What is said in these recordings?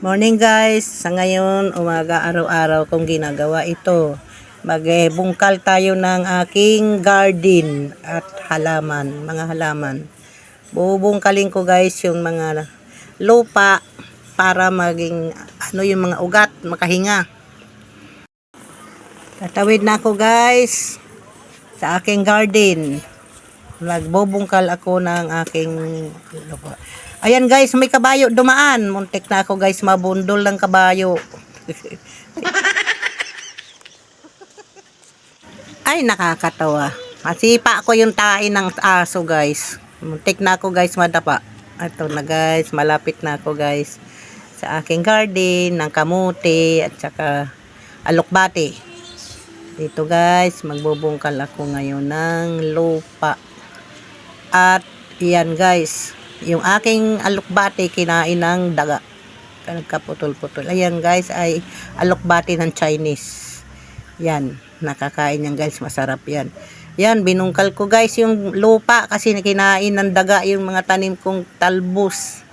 Morning guys, sa ngayon umaga araw-araw kong ginagawa ito. Magbungkal tayo ng aking garden at halaman, mga halaman. Bubungkalin ko guys yung mga lupa para maging yung mga ugat, makahinga. Tatawid na ako guys sa aking garden. Nagbubungkal ako ng aking lupa. Ayan guys, may kabayo dumaan. Muntik na ako guys, mabundol ng kabayo. Ay, nakakatawa. Masipa ko yung tae ng aso guys. Muntik na ako guys, madapa. Ito na guys, malapit na ako guys sa aking garden ng kamuti at saka alokbati. Dito guys, magbubungkal ako ngayon ng lupa. At yan guys, yung aking alokbati kinain ng daga. Nagkaputol-putol. Ayan guys, ay alokbati ng Chinese. Yan, nakakain yan guys, masarap yan. Yan, binungkal ko guys yung lupa kasi kinain ng daga yung mga tanim kong talbos.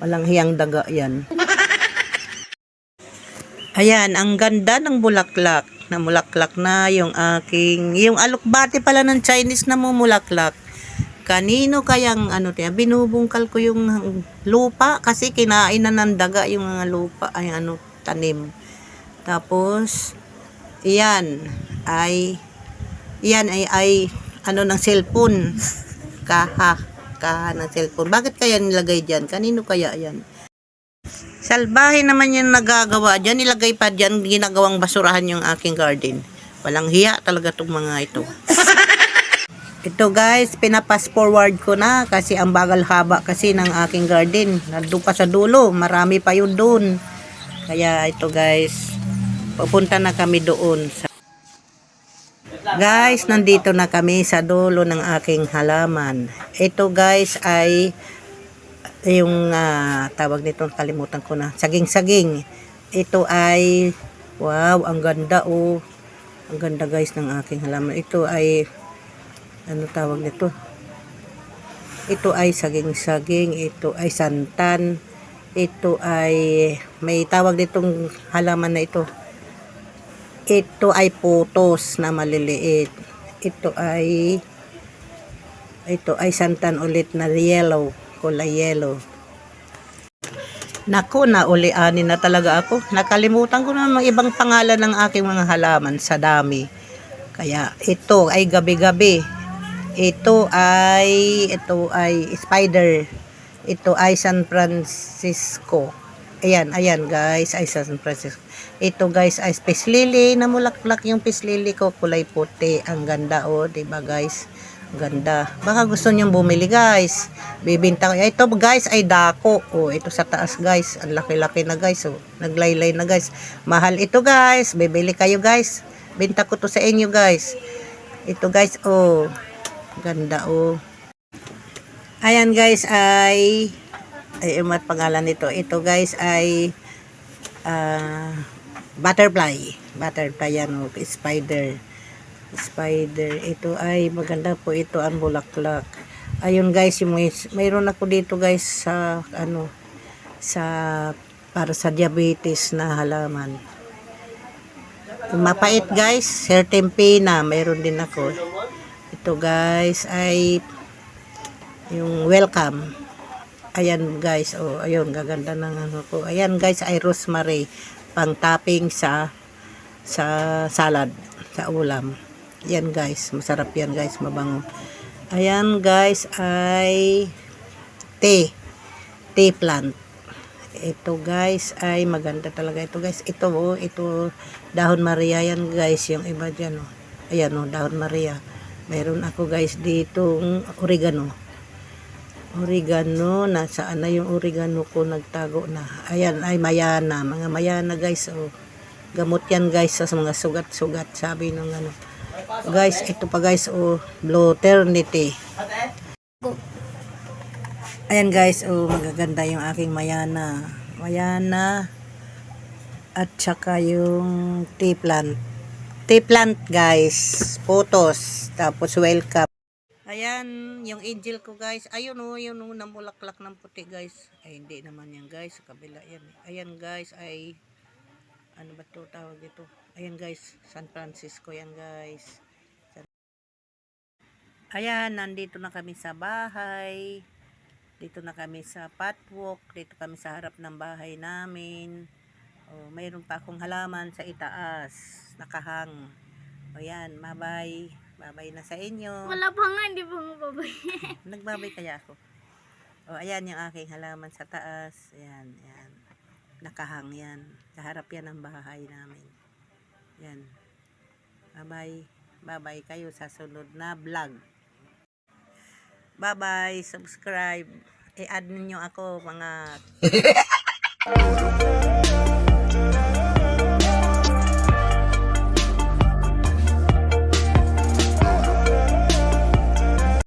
Walang hiyang daga yan. Ayan, ang ganda ng bulaklak. Namulaklak na yung aking, yung alokbati pala ng Chinese na mumulaklak. Kanino kayang binubungkal ko yung lupa kasi kinain na ng daga yung mga lupa ay tanim. Tapos iyan ay ng cellphone. Kaha ng cellphone. Bakit kaya nilagay diyan? Kanino kaya yan? Salbahe naman yung nagagawa diyan, nilagay pa diyan, ginagawang basurahan yung aking garden. Walang hiya talaga tong mga ito. Ito guys, pinapas forward ko na kasi ang bagal haba kasi ng aking garden. Nandun pa sa dulo, marami pa yun doon. Kaya ito guys, pupunta na kami doon. Guys, nandito na kami sa dulo ng aking halaman. Ito guys ay yung tawag nito, kalimutan ko na. Saging-saging. Ito ay, wow, ang ganda oh. Ang ganda guys ng aking halaman. Ito ay tawag nito? Ito ay saging-saging, ito ay santan, ito ay may tawag ditong halaman na ito. Ito ay putos na maliliit. Ito ay santan ulit na yellow, kulay yellow. Naku, naulianin na talaga ako. Nakalimutan ko na mga ibang pangalan ng aking mga halaman sa dami. Kaya ito ay gabi-gabi. Ito ay spider. Ito ay San Francisco. Ayan guys, ay San Francisco. Ito guys ay peace lily, namulaklak yung peace lily ko, kulay puti. Ang ganda oh, 'di ba guys? Ganda. Baka gusto niyo bumili guys. Bibenta ko. Ito guys ay dako. Oh, ito sa taas guys. Ang laki-laki na guys oh. Naglaylay na guys. Mahal ito guys. Bibili kayo guys. Benta ko to sa inyo guys. Ito guys oh. Ganda oh. Ayan guys ay mat pangalan nito. Ito guys ay butterfly. Butterfly yan oh. Spider. Ito ay maganda po ito ang bulaklak. Ayun guys, mayroon ako dito guys sa para sa diabetes na halaman. Mapait guys, sertempina, mayroon din ako. Ito guys ay yung welcome. Ayan guys, oh, ayun gaganda ng ko. Ayan guys ay rosemary, pang topping sa salad, sa ulam. Yan guys, masarap yan guys, mabango. Ayan guys ay tea plant. Ito guys ay maganda talaga ito guys. Ito oh, ito dahon Maria yan guys, yung iba diyan oh. Ayan oh, dahon Maria. Meron ako guys dito oregano. Nasaan na yung oregano ko, nagtago na. Ayan ay mayana, mga mayana guys oh. Gamot yan guys sa mga sugat-sugat, sabi ng guys, ito pa guys oh, Bloternity. Ayan guys oh, magaganda yung aking mayana at saka yung tea plant guys, photos, tapos welcome. Ayan, yung angel ko guys. Ayun o, yun o, namulaklak ng puti guys. Ay, hindi naman yan guys. Sa kabila yan. Ayan guys, ay, ano ba to tawag ito? Ayan guys, San Francisco yan guys. Ayan, nandito na kami sa bahay. Dito na kami sa patwalk. Dito kami sa harap ng bahay namin. O, mayroon pa akong halaman sa itaas. Nakahang. O yan, bye-bye. Bye-bye na sa inyo. Wala pa nga, hindi pa mababay. Nagbabay kaya ako. O, ayan yung aking halaman sa taas. Ayan, ayan. Nakahang yan. Kaharap yan ang bahay namin. Yan. Bye-bye. Bye-bye kayo sa sunod na vlog. Bye-bye. Subscribe. I-add ninyo ako mga